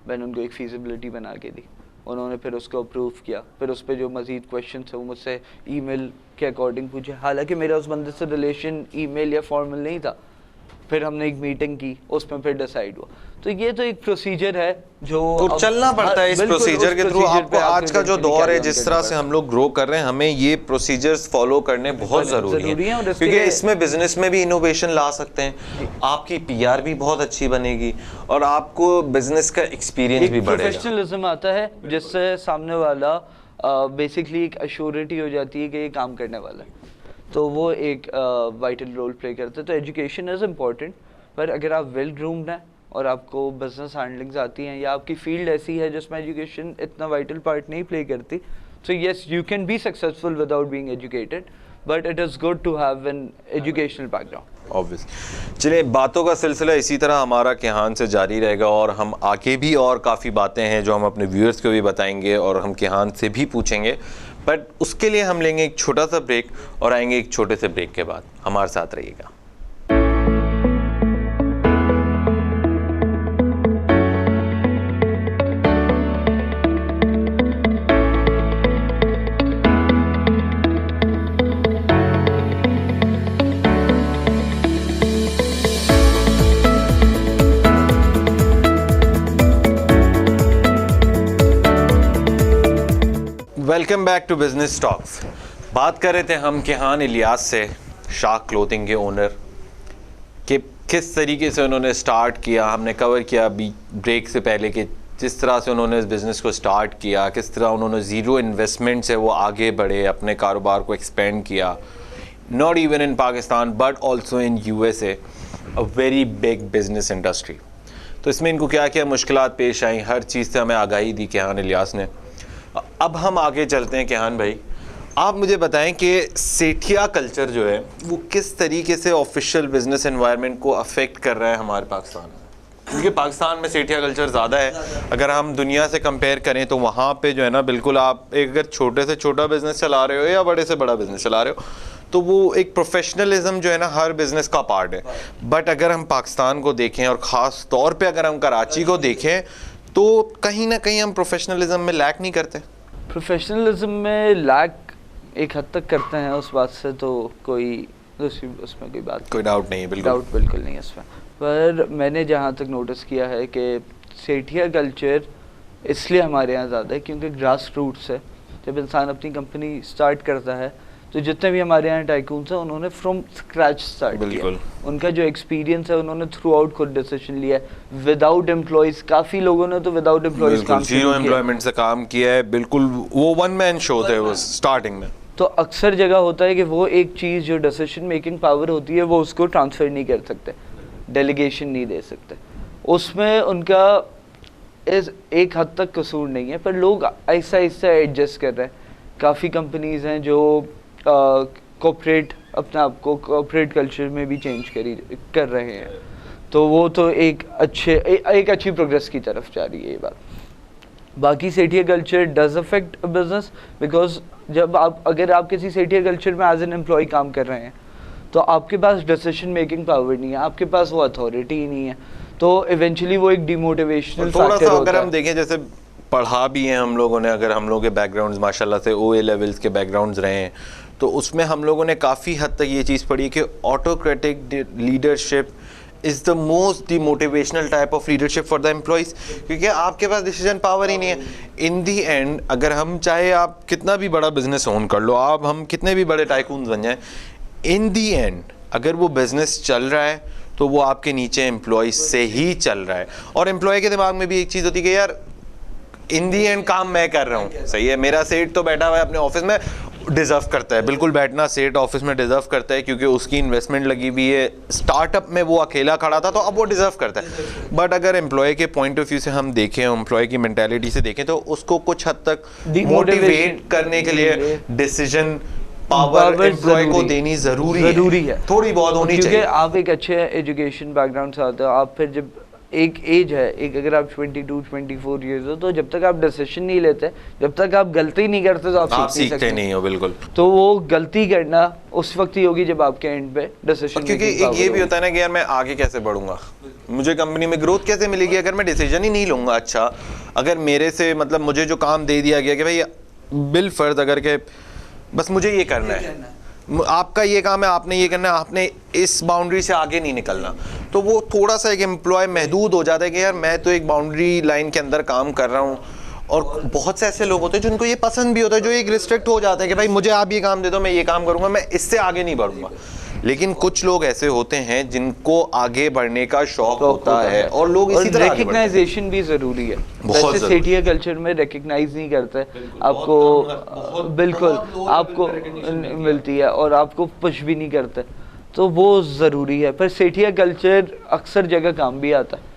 मैंने उनको एक फीजिबिलिटी बना के दी, उन्होंने फिर उसको अप्रूव किया। फिर उस पर जो मज़ीद क्वेश्चन थे वो मुझसे ईमेल के अकॉर्डिंग पूछे। हालांकि मेरा उस बंदे से रिलेशन ईमेल या फॉर्मल नहीं था। फिर हमने एक मीटिंग की, उसमें फिर डिसाइड हुआ। तो ये तो एक प्रोसीजर है जो तो चलना पड़ता है। इस प्रोसीजर के थ्रू आपको आज का जो दौर है, जिस तरह से हम लोग ग्रो कर रहे हैं, हमें ये प्रोसीजर्स फॉलो करने बहुत ज़रूरी है, क्योंकि इसमें बिजनेस में भी इनोवेशन ला सकते हैं, आपकी पीआर भी बहुत अच्छी बनेगी और आपको बिजनेस का एक्सपीरियंस भी बढ़ेगा। प्रोफेशनलिज्म आता है जिससे सामने वाला बेसिकली एक अश्योरिटी हो जाती है कि ये काम करने वाला है, तो वो एक वाइटल रोल प्ले करता है। तो एजुकेशन इज़ इम्पॉर्टेंट, पर अगर आप वेल ग्रूम्ड हैं और आपको बिजनेस हैंडलिंग्स आती हैं या आपकी फील्ड ऐसी है जिसमें एजुकेशन इतना वाइटल पार्ट नहीं प्ले करती, तो yes you can be successful without being educated, but it is good to have an educational background. Obvious. चलिए, बातों का सिलसिला इसी तरह हमारा किहान से जारी रहेगा और हम आगे भी और काफ़ी बातें हैं जो हम अपने व्यूअर्स को भी बताएंगे और हम किहान से भी पूछेंगे, बट उसके लिए हम लेंगे एक छोटा सा ब्रेक और आएंगे एक छोटे से ब्रेक के बाद। हमारे साथ रहिएगा। Welcome back to Business Talks. बात कर रहे थे हम किहान इलियास से, शाक क्लोथिंग के ओनर, कि किस तरीके से उन्होंने स्टार्ट किया। हमने कवर किया ब्रेक से पहले कि जिस तरह से उन्होंने इस बिज़नेस को स्टार्ट किया, किस तरह उन्होंने ज़ीरो इन्वेस्टमेंट से वो आगे बढ़े, अपने कारोबार को एक्सपेंड किया, not even in Pakistan but also in USA, a very big business industry. तो इसमें इनको क्या क्या मुश्किलात पेश आई, हर चीज़ से हमें आगाही दी किहान इलियास ने। अब हम आगे चलते हैं। किहान भाई, आप मुझे बताएं कि सेठिया कल्चर जो है वो किस तरीके से ऑफिशियल बिजनेस एनवायरनमेंट को अफेक्ट कर रहा है हमारे पाकिस्तान में, क्योंकि पाकिस्तान में सेठिया कल्चर ज़्यादा है। अगर हम दुनिया से कंपेयर करें तो वहाँ पे जो है ना, बिल्कुल आप एक अगर छोटे से छोटा बिजनेस चला रहे हो या बड़े से बड़ा बिजनेस चला रहे हो, तो वो एक प्रोफेशनलिज्म जो है ना हर बिज़नेस का पार्ट है। बट अगर हम पाकिस्तान को देखें और ख़ास तौर पे अगर हम कराची को देखें, तो कहीं ना कहीं हम प्रोफेशनलिज्म में लैक नहीं करते। प्रोफेशनलिज्म में लैक एक हद तक करते हैं, उस बात से तो कोई उसमें कोई डाउट नहीं है, डाउट बिल्कुल नहीं है इसमें। पर मैंने जहाँ तक नोटिस किया है कि सेठिया कल्चर इसलिए हमारे यहाँ ज़्यादा है क्योंकि ग्रास रूट्स है। जब इंसान अपनी कंपनी स्टार्ट करता है तो जितने भी हमारे यहाँ टाइकून्स हैं उन्होंने फ्रॉम स्क्रैच स्टार्ट किया। उनका जो एक्सपीरियंस है उन्होंने थ्रू आउट खुद डिसीजन लिया है विदाउट एम्प्लॉयज़। काफ़ी लोगों ने तो विदाउट एम्प्लॉयज़ काम किया, जीरो एम्प्लॉयमेंट से काम किया है। बिल्कुल वो वन मैन शो थे वो स्टार्टिंग में। तो अक्सर जगह होता है कि वो एक चीज़ जो डिसीजन मेकिंग पावर होती है वो उसको ट्रांसफ़र नहीं कर सकते, डेलीगेशन नहीं दे सकते। उसमें उनका एक हद तक कसूर नहीं है, पर लोग ऐसा एडजस्ट कर रहे हैं। काफ़ी कंपनीज़ हैं जो कॉर्पोरेट अपने आप को कॉर्पोरेट कल्चर में भी चेंज कर रहे हैं, तो वो तो एक अच्छी प्रोग्रेस की तरफ जा रही है ये बात। बाकी Sethia culture does affect business because जब अगर आप किसी सेठिया कल्चर में एज एन एम्प्लॉय काम कर रहे हैं तो आपके पास डिसीजन मेकिंग पावर नहीं है, आपके पास वो अथॉरिटी ही नहीं है, तो इवेंचुअली वो एक डिमोटिवेशनल थोड़ा सा अगर हम देखें, जैसे पढ़ा भी हैं हम लोगों ने, अगर हम लोगों के बैकग्राउंड्स माशाल्लाह से OA लेवल्स के बैकग्राउंड्स रहे हैं, तो उसमें हम लोगों ने काफ़ी हद तक ये चीज़ पढ़ी है कि autocratic leadership is the most demotivational type of leadership for the employees, क्योंकि आपके पास डिसीजन पावर ही नहीं है। इन दी एंड अगर हम चाहे आप कितना भी बड़ा बिजनेस ओन कर लो, आप हम कितने भी बड़े टाइकून्स बन जाएं, इन दी एंड अगर वो बिज़नेस चल रहा है तो वो आपके नीचे एम्प्लॉय से ही चल रहा है। और एम्प्लॉय के दिमाग में भी एक चीज़ होती है कि यार इन दी एंड काम मैं कर रहा हूँ, सही है, मेरा सेठ तो बैठा हुआ है अपने ऑफिस में डिज़र्व करता है, बिल्कुल बैठना सेट ऑफिस में डिज़र्व करता है, क्योंकि उसकी इन्वेस्टमेंट लगी हुई है। स्टार्टअप में वो अकेला खड़ा था तो अब वो डिज़र्व करता है। बट अगर एम्प्लॉय के पॉइंट ऑफ व्यू से हम देखें, एम्प्लॉय की मेंटालिटी से देखें, तो उसको कुछ हद तक मोटिवेट करने के लिए डिसीजन पावर एम्प्लॉय को देनी जरूरी है, थोड़ी बहुत होनी चाहिए। क्योंकि आप एक अच्छे एजुकेशन बैकग्राउंड से आते हो, आप फिर जब एक एज है, एक अगर आप 22-24 ईयर्स हो, तो जब तक आप डिसीजन नहीं लेते, जब तक आप गलती नहीं करते, तो आप सीखते नहीं हो। बिल्कुल। तो वो गलती करना उस वक्त ही होगी जब आपके एंड पे डिसीजन। क्योंकि एक ये भी होता है ना कि यार मैं आगे कैसे बढ़ूंगा, मुझे कंपनी में ग्रोथ कैसे मिलेगी अगर मैं डिसीजन ही नहीं लूंगा। अच्छा, अगर मेरे से मतलब मुझे जो काम दे दिया गया कि भाई बिल फर्ज अगर के बस मुझे ये करना है, आपका ये काम है, आपने ये करना है, आपने इस बाउंड्री से आगे नहीं निकलना, तो वो थोड़ा सा एक एम्प्लॉय महदूद हो जाता है कि यार मैं तो एक बाउंड्री लाइन के अंदर काम कर रहा हूँ। और बहुत से ऐसे लोग होते हैं जिनको ये पसंद भी होता है, जो एक रिस्ट्रिक्ट हो जाता है कि भाई मुझे आप ये काम दे दो, मैं ये काम करूँगा, मैं इससे आगे नहीं बढ़ूँगा। लेकिन कुछ लोग ऐसे होते हैं जिनको आगे बढ़ने का शौक होता है और लोग इसी तरह रिकग्नाइजेशन भी जरूरी है। वैसे सेठिया कल्चर में रिकग्नाइज नहीं करते आपको, बिल्कुल आपको मिलती है और आपको पुश भी नहीं करते, तो वो ज़रूरी है। पर सेठिया कल्चर अक्सर जगह काम भी आता है।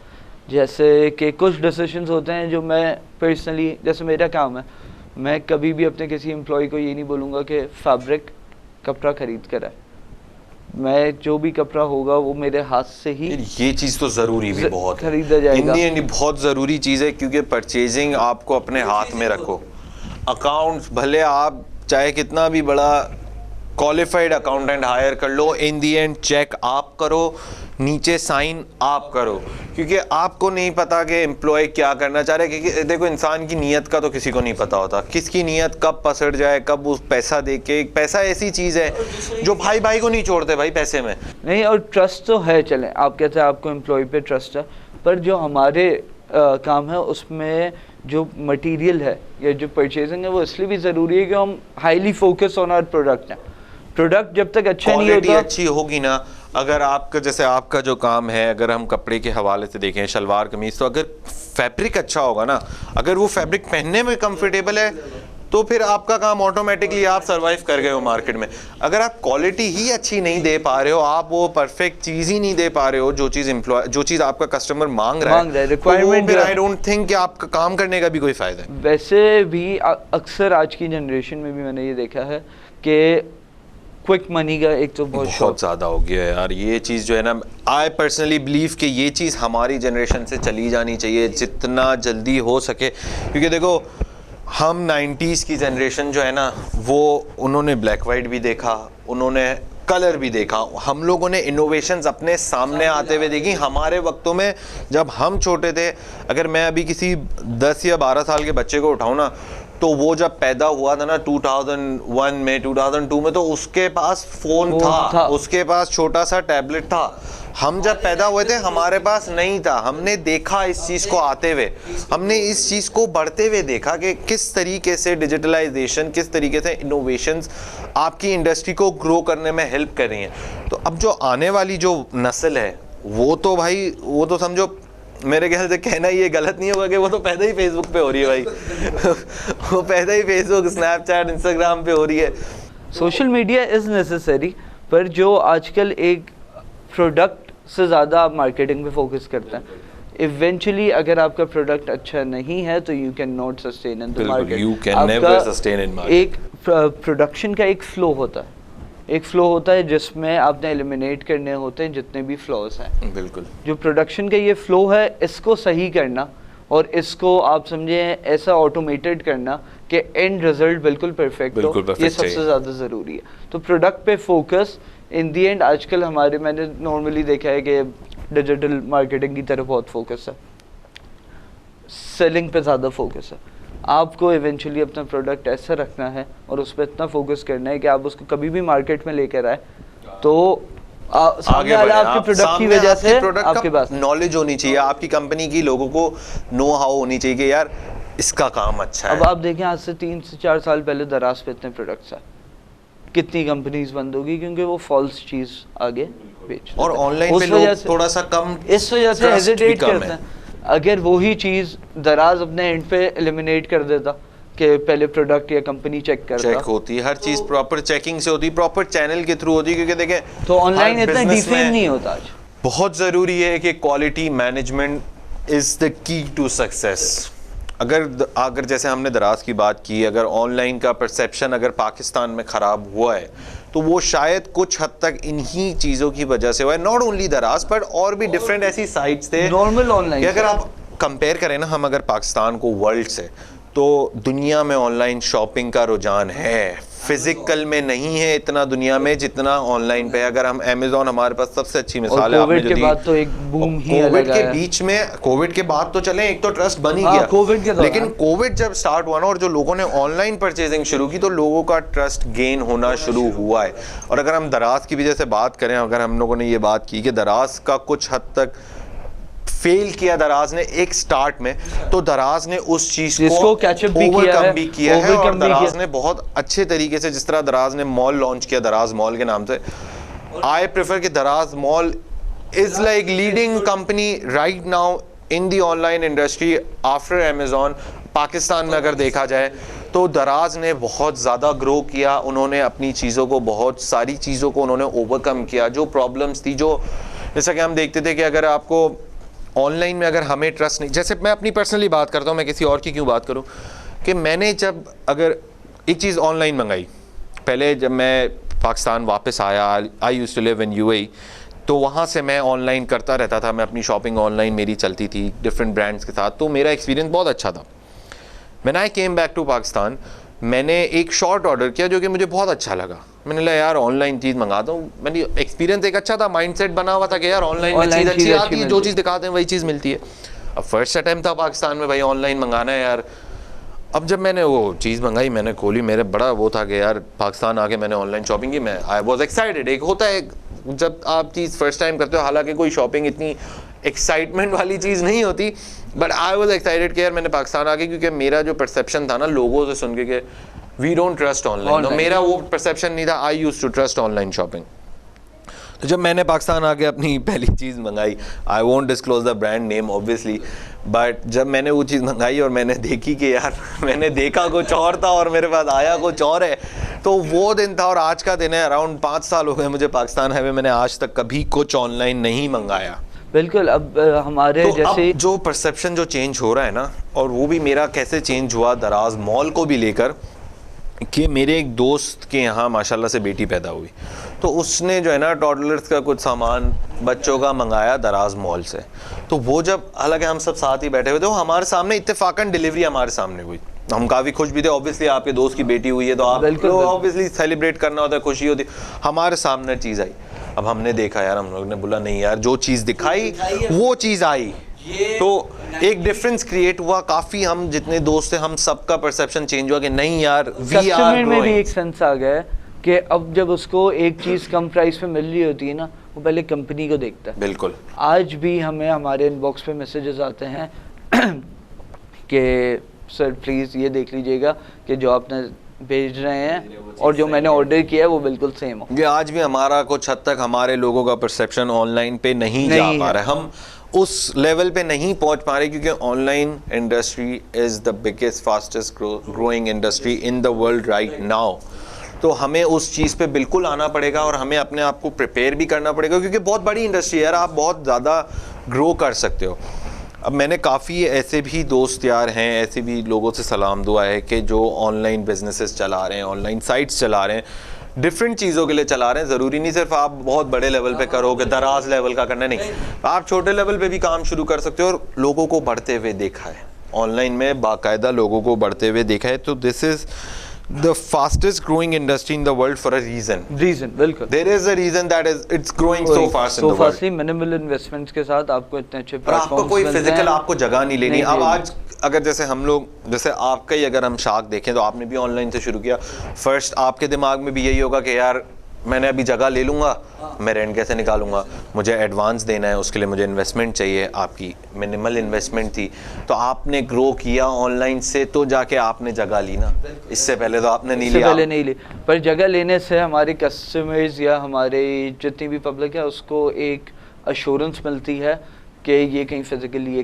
जैसे कि कुछ डिसीजंस होते हैं जो मैं पर्सनली, जैसे मेरा काम है, मैं कभी भी अपने किसी एम्प्लॉय को ये नहीं बोलूँगा कि फैब्रिक कपड़ा खरीद कर आए। मैं जो भी कपड़ा होगा वो मेरे हाथ से ही, ये चीज़ तो ज़रूरी भी बहुत खरीदा जाएगा। इंडियन बहुत ज़रूरी चीज़ है, क्योंकि परचेजिंग आपको अपने हाथ में रखो। अकाउंट्स भले आप चाहे कितना भी बड़ा क्वालिफाइड अकाउंटेंट हायर कर लो, इन दी एंड चेक आप करो, नीचे साइन आप करो, क्योंकि आपको नहीं पता कि एम्प्लॉय क्या करना चाह रहे हैं। क्योंकि देखो, इंसान की नीयत का तो किसी को नहीं पता होता, किसकी नीयत कब पसड़ जाए, कब उस पैसा दे के। पैसा ऐसी चीज़ है जो भाई भाई को नहीं छोड़ते भाई पैसे में नहीं। और ट्रस्ट तो है, चलें आप कहते हैं आपको एम्प्लॉय पे ट्रस्ट है, पर जो हमारे काम है उसमें जो मटेरियल है या जो परचेजिंग है वो इसलिए भी ज़रूरी है कि हम highly focus on our product है। प्रोडक्ट जब तक अच्छा नहीं होगा, अच्छी होगी ना। अगर आपका जैसे आपका जो काम है, अगर हम कपड़े के हवाले से देखें, शलवार कमीज, तो अगर फैब्रिक अच्छा होगा ना, अगर वो फैब्रिक पहनने में कंफर्टेबल है, तो फिर आपका काम ऑटोमेटिकली आप सरवाइव कर गए हो मार्केट में। अगर आप क्वालिटी ही अच्छी नहीं दे पा रहे हो, आप वो परफेक्ट चीज़ ही नहीं दे पा रहे हो, जो चीज़ आपका कस्टमर मांग रहा है रिक्वायरमेंट, फिर आई डोंट थिंक कि आपका काम करने का भी कोई फ़ायदा है। वैसे भी अक्सर आज की जनरेशन में भी मैंने ये देखा है कि क्विक मनी का एक तो बहुत ज़्यादा हो गया है यार। ये चीज़ जो है ना, आई पर्सनली बिलीव कि ये चीज़ हमारी जनरेशन से चली जानी चाहिए जितना जल्दी हो सके। क्योंकि देखो, हम 90s की जनरेशन जो है ना, वो उन्होंने ब्लैक वाइट भी देखा, उन्होंने कलर भी देखा, हम लोगों ने इनोवेशंस अपने सामने आते हुए देखी। हमारे वक्तों में जब हम छोटे थे, अगर मैं अभी किसी 10 या 12 साल के बच्चे को उठाऊँ ना, तो वो जब पैदा हुआ था ना 2001 में, 2002 में, तो उसके पास फ़ोन था, उसके पास छोटा सा टैबलेट था। हम जब पैदा हुए थे हमारे पास नहीं था। हमने देखा इस चीज़ को आते हुए, हमने इस चीज़ को बढ़ते हुए देखा कि किस तरीके से डिजिटलाइजेशन, किस तरीके से इनोवेशंस आपकी इंडस्ट्री को ग्रो करने में हेल्प कर रही हैं। तो अब जो आने वाली जो नस्ल है, वो तो भाई, वो तो समझो, मेरे ख्याल से कहना ये गलत नहीं होगा कि वो तो पैदा ही फेसबुक पे हो रही है भाई वो पैदा ही फेसबुक, स्नैपचैट, इंस्टाग्राम पे हो रही है। सोशल मीडिया इज़ नेसेसरी, पर जो आजकल एक प्रोडक्ट से ज़्यादा आप मार्केटिंग पे फोकस करते हैं, इवेंचुअली अगर आपका प्रोडक्ट अच्छा नहीं है तो you can not sustain in the market. You can never sustain in market. एक प्रोडक्शन का एक फ्लो होता है, जिसमें आपने एलिमिनेट करने होते हैं जितने भी फ्लॉज हैं। बिल्कुल। जो प्रोडक्शन का ये फ्लो है, इसको सही करना और इसको आप समझे ऐसा ऑटोमेटेड करना कि एंड रिजल्ट बिल्कुल परफेक्ट हो, ये सबसे ज़्यादा ज़रूरी है। तो प्रोडक्ट पे फोकस इन दी एंड आजकल मैंने नॉर्मली देखा है कि डिजिटल मार्केटिंग की तरफ बहुत फोकस है, सेलिंग पे ज़्यादा फोकस है। आपको इवेंचुअली अपना प्रोडक्ट ऐसा रखना है और उस पर इतना फोकस करना है कि आप उसको कभी भी मार्केट में लेकर आए तो आगे बढ़े। आपके प्रोडक्ट की वजह से आपके पास नॉलेज होनी चाहिए, आपकी कंपनी की लोगों को नो हाउ होनी चाहिए कि यार इसका काम अच्छा है। अब आप देखें, आज से 3 से 4 साल पहले दराज पे इतने प्रोडक्ट्स हैं, कितनी कंपनीज बंद होगी क्योंकि वो फॉल्स चीज़ आगे बेच, और ऑनलाइन पे लोग थोड़ा सा कम, इस वजह से हेजिटेट करते हैं। अगर वही चीज़ दराज अपने एंड पे एलिमिनेट कर देता कि पहले प्रोडक्ट या कंपनी चेक करता। चेक होती है, हर चीज़ प्रॉपर चेकिंग से होती है, प्रॉपर चैनल के थ्रू होती है, क्योंकि देखें तो ऑनलाइन हर इतना business डिफेम में नहीं होता आज। बहुत ज़रूरी है कि quality management is the key to success. अगर जैसे हमने दराज की बात की, अगर ऑनलाइन का परसेप्शन अगर पाकिस्तान में ख़राब हुआ है तो वो शायद कुछ हद तक इन्हीं चीज़ों की वजह से हुआ है। नॉट ओनली दराज बट और भी डिफरेंट ऐसी साइट्स थे नॉर्मल ऑनलाइन कि अगर आप कंपेयर करें ना, हम अगर पाकिस्तान को वर्ल्ड से, तो दुनिया में ऑनलाइन शॉपिंग का रुझान है, फिजिकल में नहीं है इतना दुनिया में जितना ऑनलाइन पे है। अगर हम अमेज़ॉन, हमारे पास सबसे अच्छी मिसाल है आपने जो दी। कोविड के बाद तो एक बूम ही कोविड अलग के आया। बीच में, कोविड के बाद तो चले एक तो ट्रस्ट बन ही हाँ, गया कोविड के दौरान। लेकिन कोविड जब स्टार्ट हुआ ना और जो लोगों ने ऑनलाइन परचेजिंग शुरू की तो लोगों का ट्रस्ट गेन होना शुरू हुआ है। और अगर हम दराज की वजह से बात करें, अगर हम लोगों ने ये बात की कि दराज का कुछ हद तक फेल किया दराज ने एक स्टार्ट में, तो दराज ने उस चीज को कैचअप भी किया है और दराज ने बहुत अच्छे तरीके से, जिस तरह दराज ने मॉल लॉन्च किया दराज मॉल के नाम से, आई प्रेफर कि दराज mall is like leading company right now in the online industry after Amazon. Pakistan में अगर देखा जाए तो दराज ने बहुत ज़्यादा ग्रो किया, उन्होंने अपनी चीज़ों को, बहुत सारी चीज़ों को उन्होंने ओवरकम किया। जो प्रॉब्लम्स थी, जो जैसा कि हम देखते थे कि अगर आपको ऑनलाइन में अगर हमें ट्रस्ट नहीं, जैसे मैं अपनी पर्सनली बात करता हूँ, मैं किसी और की क्यों बात करूँ, कि मैंने जब अगर एक चीज़ ऑनलाइन मंगाई, पहले जब मैं पाकिस्तान वापस आया, I used to live in UAE, तो वहाँ से मैं ऑनलाइन करता रहता था, मैं अपनी शॉपिंग ऑनलाइन मेरी चलती थी डिफरेंट ब्रांड्स के साथ, तो मेरा एक्सपीरियंस बहुत अच्छा था। When I came back to Pakistan, मैंने एक शॉर्ट ऑर्डर किया जो कि मुझे बहुत अच्छा लगा। मैंने कहा यार ऑनलाइन चीज़ मंगाता हूँ, मैंने एक्सपीरियंस एक अच्छा था, माइंडसेट बना हुआ था कि यार ऑनलाइन में चीज़ अच्छी आती है, जो चीज़ दिखाते हैं वही चीज़ मिलती है। अब फर्स्ट अटैम्प्ट था पाकिस्तान में भाई ऑनलाइन मंगाना है यार। अब जब मैंने वो चीज़ मंगाई, मैंने खोली, मेरे बड़ा वो था कि यार पाकिस्तान आके मैंने ऑनलाइन शॉपिंग की, मैं आई वॉज एक्साइटेड। एक होता है जब आप चीज़ फर्स्ट टाइम करते हो, हालांकि कोई शॉपिंग इतनी एक्साइटमेंट वाली चीज़ नहीं होती, बट आई वॉज एक्साइटेड कि यार मैंने पाकिस्तान आके, क्योंकि मेरा जो परसेप्शन था ना लोगों से सुन के वी डोंट ट्रस्ट ऑनलाइन, तो मेरा वो परसेप्शन नहीं था, I used to trust online shopping. तो जब मैंने पाकिस्तान आके अपनी पहली चीज़ मंगाई, I won't disclose the brand name obviously, but जब मैंने वो चीज़ मंगाई और मैंने देखी कि यार मैंने देखा कुछ और था और मेरे पास आया कुछ और है, तो वो दिन था। और आज का दिन है, अराउंड 5 साल हो गए मुझे पाकिस्तान है, मैंने आज तक कभी कुछ ऑनलाइन नहीं मंगाया। बिल्कुल। अब हमारे तो जैसे अब जो परसेप्शन जो चेंज हो रहा है ना, और वो भी मेरा कैसे चेंज हुआ दराज मॉल को भी लेकर, कि मेरे एक दोस्त के यहाँ माशाल्लाह से बेटी पैदा हुई, तो उसने जो है ना टॉडलर्स का कुछ सामान बच्चों का मंगाया दराज मॉल से। तो वो जब, हालांकि हम सब साथ ही बैठे हुए थे, वो हमारे सामने इत्तेफाकन डिलीवरी हमारे सामने हुई, हम काफ़ी खुश भी थे। ऑब्वियसली आपके दोस्त की बेटी हुई है तो आप ऑब्वियसली सेलिब्रेट करना होता है, खुशी होती, हमारे सामने चीज़ आई। अब हमने देखा यार, हम लोग ने बोला नहीं यार, जो चीज़ दिखाई वो चीज़ आई, तो एक डिफरेंस क्रिएट हुआ। काफ़ी हम जितने दोस्त थे, हम सबका परसेप्शन चेंज हुआ कि नहीं यार, वी आर में भी एक सेंस आ गया है कि अब जब उसको एक चीज़ कम प्राइस पे मिल रही होती है ना, वो पहले कंपनी को देखता है। बिल्कुल। आज भी हमें हमारे इनबॉक्स पे मैसेजेस आते हैं कि सर प्लीज़ ये देख लीजिएगा कि जो आपने भेज रहे हैं और जो मैंने ऑर्डर किया है वो बिल्कुल सेम हो। ये आज भी हमारा कुछ हद तक हमारे लोगों का परसेप्शन ऑनलाइन पे नहीं जा पा रहा है, हम उस लेवल पे नहीं पहुंच पा रहे, क्योंकि online industry is the biggest fastest growing industry in the world right now. तो हमें उस चीज़ पे बिल्कुल आना पड़ेगा और हमें अपने आप को प्रिपेयर भी करना पड़ेगा, क्योंकि बहुत बड़ी इंडस्ट्री है यार, आप बहुत ज़्यादा ग्रो कर सकते हो। अब मैंने काफ़ी ऐसे भी दोस्त यार हैं, ऐसे भी लोगों से सलाम दुआ है कि जो ऑनलाइन बिजनेसेस चला रहे हैं, ऑनलाइन साइट्स चला रहे हैं, डिफरेंट चीज़ों के लिए चला रहे हैं। ज़रूरी नहीं सिर्फ आप बहुत बड़े लेवल पे करोगे, दराज लेवल का करना नहीं, आप छोटे लेवल पे भी काम शुरू कर सकते हो। और लोगों को बढ़ते हुए देखा है ऑनलाइन में, बाकायदा लोगों को बढ़ते हुए देखा है। तो this is the fastest growing industry in the world for a reason. बिल्कुल। There is a reason that is it's growing so fast in the world. Minimal investments के साथ आपको इतने अच्छे और आपको कोई फिजिकल आपको जगह नहीं लेनी। अब आज अगर जैसे हम लोग, जैसे आपका ही अगर हम शाख देखें तो आपने भी ऑनलाइन से शुरू किया, फर्स्ट आपके दिमाग में भी यही होगा कि यार मैंने अभी जगह ले लूँगा, मैं रेंट कैसे निकालूंगा, मुझे एडवांस देना है, उसके लिए मुझे इन्वेस्टमेंट चाहिए। आपकी मिनिमल इन्वेस्टमेंट थी, तो आपने ग्रो किया ऑनलाइन से, तो जाके आपने जगह ली ना, इससे पहले तो आपने नहीं लिया। पहले नहीं ली, पर जगह लेने से हमारे कस्टमर्स या हमारे जितनी भी पब्लिक है उसको एक अश्योरेंस मिलती है कि ये कहीं फिजिकली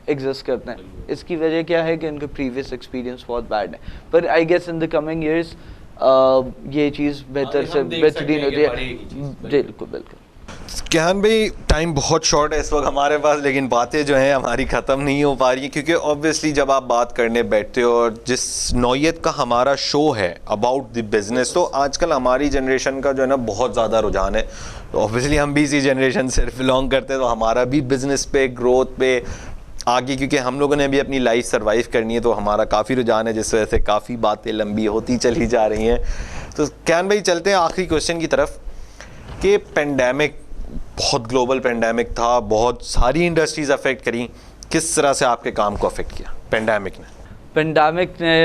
एग्जिस्ट करते हैं। इसकी वजह क्या है कि उनका प्रीवियस एक्सपीरियंस बहुत बैड है, पर I guess in the coming years ये चीज़ बेहतर से बेहतरीन होती है। बिल्कुल बिल्कुल। किहान भाई, टाइम बहुत शॉर्ट है इस वक्त हमारे पास, लेकिन बातें जो हैं हमारी ख़त्म नहीं हो पा रही, क्योंकि ऑब्वियसली जब आप बात करने बैठते हो और जिस नौयत का हमारा शो है अबाउट द बिज़नेस, तो आजकल हमारी जनरेशन का जो है ना बहुत ज़्यादा रुझान है। तो ऑब्वियसली हम भी इसी जनरेशन से बिलोंग करते हैं, तो हमारा भी बिज़नेस पे, ग्रोथ पे आगे, क्योंकि हम लोगों ने भी अपनी लाइफ सर्वाइव करनी है, तो हमारा काफ़ी रुझान है, जिस वजह से काफ़ी बातें लंबी होती चली जा रही हैं। तो किहान भाई, चलते हैं आखिरी क्वेश्चन की तरफ कि पेंडेमिक, बहुत ग्लोबल पेंडेमिक था, बहुत सारी इंडस्ट्रीज अफेक्ट करी, किस तरह से आपके काम को अफेक्ट किया पेंडेमिक ने? पेंडेमिक ने,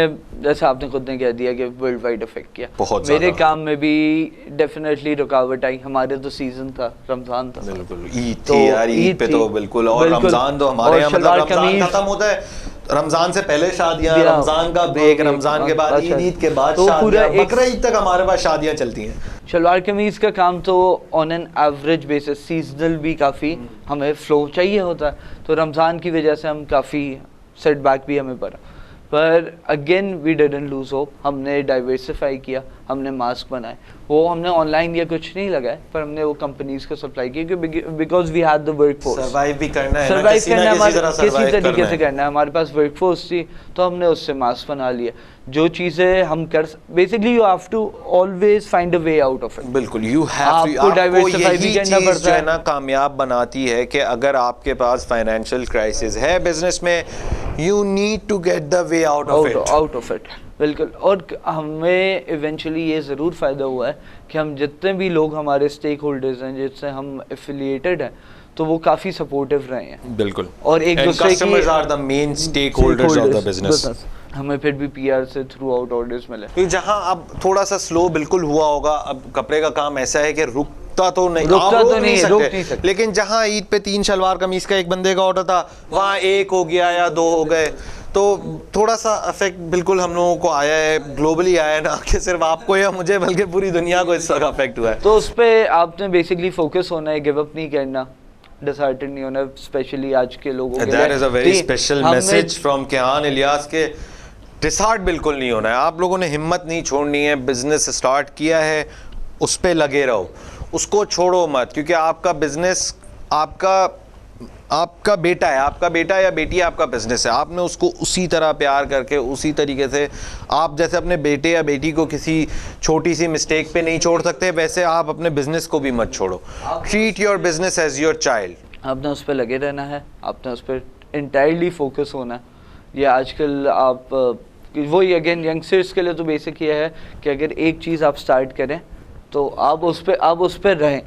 जैसे आपने खुद ने कह दिया कि वर्ल्ड वाइड अफेक्ट किया, बहुत मेरे काम में भी डेफिनेटली रुकावट आई। हमारे तो सीजन था, रमज़ान था, बिल्कुल ईद थी यार, ईद पे तो बिल्कुल, और रमज़ान तो हमारे यहाँ मतलब रमज़ान खत्म होता है, रमज़ान से पहले शादियाँ, रमज़ान का ब्रेक, रमज़ान के बाद ईद, ईद के बाद शादियाँ, बकरा ईद तक हमारे पास शादियाँ चलती हैं। शलवार कमीज़ का काम तो on an average basis seasonal भी काफ़ी हमें फ्लो चाहिए होता है, तो रमज़ान की वजह से हम काफ़ी सेटबैक भी हमें पड़ा, पर again we didn't lose hope. हमने डाइवर्सिफाई किया, हमने मास्क बनाए, वो हमने ऑनलाइन या कुछ नहीं लगाए, पर हमने वो कंपनीज को सप्लाई किया, because we had the work force. Survive भी करना है, सर्वाइव करना है, किसी तरीके से करना है, हमारे पास वर्क फोर्स थी, तो हमने उससे मास्क बना लिया। जो चीज़ें हम कर, basically you have to always find a way out of it. बिल्कुल, यू हैव टू, आपको डाइवर्सिफाई भी करना पड़ता है ना, कामयाब बनाती है कि अगर आपके पास फाइनेंशियल क्राइसिस है बिजनेस में, you need to get the way out of it. बिल्कुल, और हमें इवेंचुअली ये ज़रूर फ़ायदा हुआ है कि हम जितने भी लोग हमारे स्टेक होल्डर्स हैं, जिससे हम एफिलिएटेड हैं, तो वो काफ़ी सपोर्टिव रहे हैं। बिल्कुल, और एक दूसरे की, customers are the main stakeholders of the business. हमें फिर भी पीआर से थ्रू आउट ऑर्डर्स मिले। क्योंकि जहां अब थोड़ा सा स्लो बिल्कुल हुआ होगा, अब कपड़े का काम ऐसा है कि रुकता तो नहीं, रोक नहीं सकते, लेकिन जहां ईद पे 3 शलवार कमीज का एक बंदे का ऑर्डर था, वहां 1 हो गया या 2 हो गए, तो थोड़ा सा अफेक्ट बिल्कुल हम लोगों को आया है, ग्लोबली आया है, ना कि सिर्फ आपको या मुझे, बल्कि पूरी दुनिया को इस वक्त अफेक्ट हुआ है। तो उस पर आपने बेसिकली फोकस होना है, गिव अप नहीं करना, डिसहार्टेंड नहीं होना, स्पेशली आज के लोगों के लिए। That is a very special message from Kihan Ilyas के डिसहार्ट बिल्कुल नहीं होना है, आप लोगों ने हिम्मत नहीं छोड़नी है, बिजनेस स्टार्ट किया है उस पे लगे रहो, उसको छोड़ो मत, क्योंकि आपका बिजनेस आपका बेटा है, आपका बेटा या बेटी आपका बिजनेस है, आपने उसको उसी तरह प्यार करके, उसी तरीके से, आप जैसे अपने बेटे या बेटी को किसी छोटी सी मिस्टेक पे नहीं छोड़ सकते, वैसे आप अपने बिजनेस को भी मत छोड़ो। Treat your business as your child. आपने उस पर लगे रहना है, आपने उस पर इंटायरली फोकस होना है। ये आजकल आप वही अगेन यंगस्टर्स के लिए तो बेसिक ये है कि अगर एक चीज़ आप स्टार्ट करें तो आप उस पर रहें।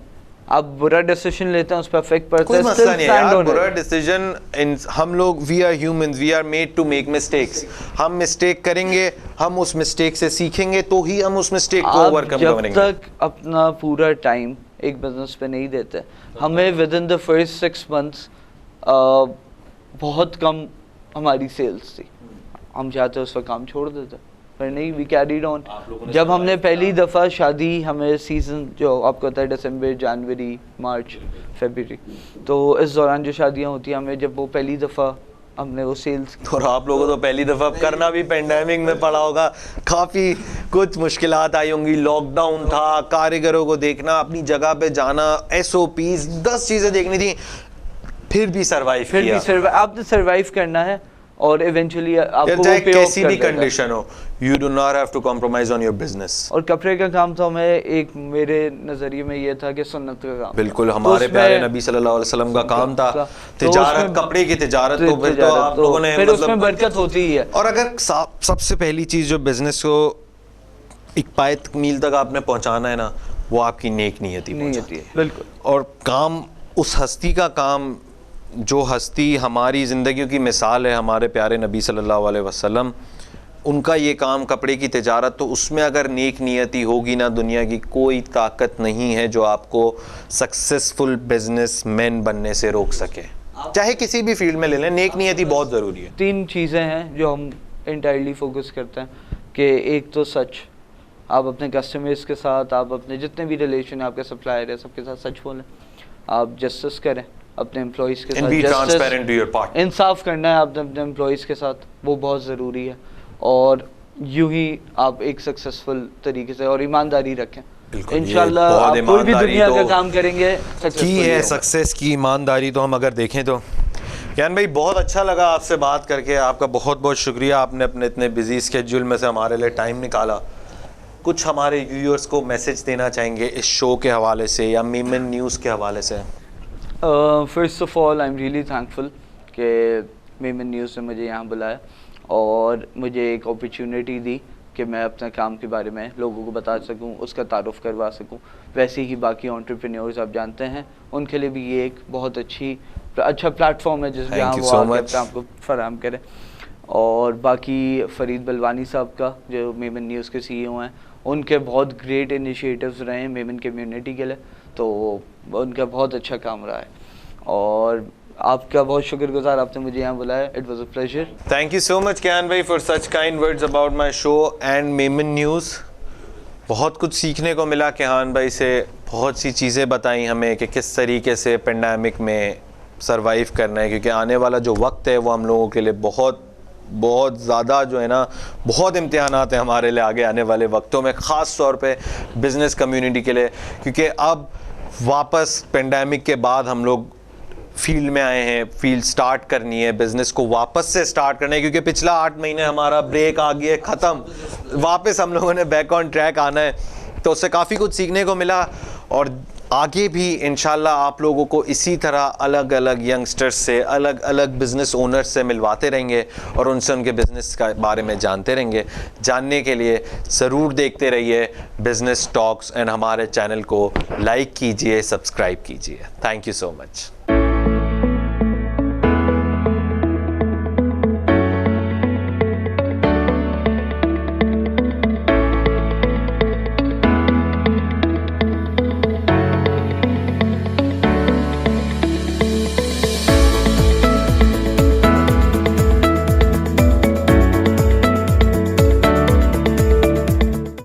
आप बुरा डिसीजन लेते हैं, उस पर अफेक्ट पड़ता है, मसला नहीं है यार, बुरा डिसीजन, हम लोग we are humans, we are made to make mistakes, हम मिस्टेक करेंगे, हम उस मिस्टेक से सीखेंगे, तो ही हम उस मिस्टेक को ओवरकम करेंगे। जब तक अपना पूरा टाइम एक बिजनेस पे नहीं देते, हमें with in the first 6 months बहुत कम हमारी सेल्स थी, हम चाहते उस पर काम छोड़ देते, पर नहीं, वी कैरीड ऑन। जब हमने पहली दफ़ा शादी, हमें सीज़न जो आपको पता है दिसंबर, जनवरी, मार्च, फरवरी, तो इस दौरान जो शादियां होती हैं, हमें जब वो पहली दफ़ा हमने वो सेल्स, और आप लोगों को तो पहली दफ़ा करना भी पेंडेमिक में पड़ा होगा, काफ़ी कुछ मुश्किलात आई होंगी, लॉकडाउन था, कारीगरों को देखना, अपनी जगह पे जाना, SOPs 10 चीज़ें देखनी थी, फिर भी सर्वाइव किया। आपने सर्वाइव करना है और इवेंचुअली आपको चाहे कैसी भी कंडीशन हो, you do not have to compromise on your business. और कपड़े का काम तो हमें, एक मेरे नजरिए में ये था कि सुन्नत का काम, बिल्कुल हमारे प्यारे नबी सल्लल्लाहु अलैहि वसल्लम का काम था, तिजारत, कपड़े की तिजारत, तो फिर तो आप लोगों ने, फिर उसमें बरकत होती ही है। और अगर सबसे पहली चीज जो बिजनेस को एक पायत मील तक आपने पहुंचाना है ना, वो आपकी नेक नियति पहुंचाती है। बिल्कुल। और काम उस हस्ती का काम, जो हस्ती हमारी ज़िंदगी की मिसाल है, हमारे प्यारे नबी सल्लल्लाहु अलैहि वसल्लम, उनका ये काम कपड़े की तिजारत, तो उसमें अगर नेक नियति होगी ना, दुनिया की कोई ताकत नहीं है जो आपको सक्सेसफुल बिजनेसमैन बनने से रोक सके, चाहे किसी भी फील्ड में ले लें, नेक नियति बहुत ज़रूरी है। 3 चीज़ें हैं जो हम इंटायरली फोकस करते हैं कि एक तो सच, आप अपने कस्टमर्स के साथ, आप अपने जितने भी रिलेशन है, आपके सप्लायर है, सबके साथ सच बोलें, आप जस्टिस करें, अपने एम्प्लॉयज़ के And साथ be justice, transparent to your partner. इंसाफ करना है आपने अपने एम्प्लॉयज़ के साथ, वो बहुत ज़रूरी है। और यूं ही आप एक सक्सेसफुल तरीके से और ईमानदारी रखें, बिल्कुल, ये इंशाल्लाह बहुत आप कोई भी ईमानदारी दुनिया का तो काम करेंगे की successful है। होगा। सक्सेस की ईमानदारी तो हम अगर देखें तो ज्ञान भाई बहुत अच्छा लगा आपसे बात करके, आपका बहुत बहुत शुक्रिया, आपने अपने इतने बिजी स्केड्यूल में से हमारे लिए टाइम निकाला। कुछ हमारे व्यूअर्स को मैसेज देना चाहेंगे इस शो के हवाले से या मेमन न्यूज़ के हवाले से? First of all I am really thankful कि मेमन न्यूज़ ने मुझे यहाँ बुलाया और मुझे एक अपॉर्चुनिटी दी कि मैं अपने काम के बारे में लोगों को बता सकूं, उसका तारुफ करवा सकूं। वैसे ही बाकी एंटरप्रेन्योर्स आप जानते हैं, उनके लिए भी ये एक बहुत अच्छा प्लेटफॉर्म है जिस जहाँ वो आके अपने आपको फराहम करें। और बाकी फरीद बलवानी साहब का, जो मेमन न्यूज़ के CEO हैं, उनके बहुत ग्रेट इनिशिएटिव्स रहे हैं मेमन कम्युनिटी के लिए, तो उनका बहुत अच्छा काम रहा है। और आपका बहुत शुक्रगुजार, आपने मुझे यहाँ बुलाया, it was a pleasure. Thank you so much Kiyan भाई for such kind words about my show and Memon News. बहुत कुछ सीखने को मिला कियान भाई से, बहुत सी चीज़ें बताई हमें कि किस तरीके से पेंडेमिक में सरवाइव करना है, क्योंकि आने वाला जो वक्त है वो हम लोगों के लिए बहुत बहुत ज़्यादा जो है ना, बहुत इम्तिहानात हैं हमारे लिए आगे आने वाले वक्तों में, ख़ास तौर पे बिज़नेस कम्युनिटी के लिए, क्योंकि अब वापस पेंडेमिक के बाद हम लोग फील्ड में आए हैं, फील्ड स्टार्ट करनी है, बिज़नेस को वापस से स्टार्ट करना है, क्योंकि पिछला 8 महीने हमारा ब्रेक आ गया, ख़त्म, वापस हम लोगों ने बैक ऑन ट्रैक आना है। तो उससे काफ़ी कुछ सीखने को मिला और आगे भी इंशाल्लाह आप लोगों को इसी तरह अलग अलग यंगस्टर्स से, अलग अलग बिज़नेस ओनर्स से मिलवाते रहेंगे और उनसे उनके बिज़नेस के बारे में जानते रहेंगे। जानने के लिए ज़रूर देखते रहिए बिज़नेस टॉक्स एंड हमारे चैनल को लाइक कीजिए, सब्सक्राइब कीजिए। Thank you so much.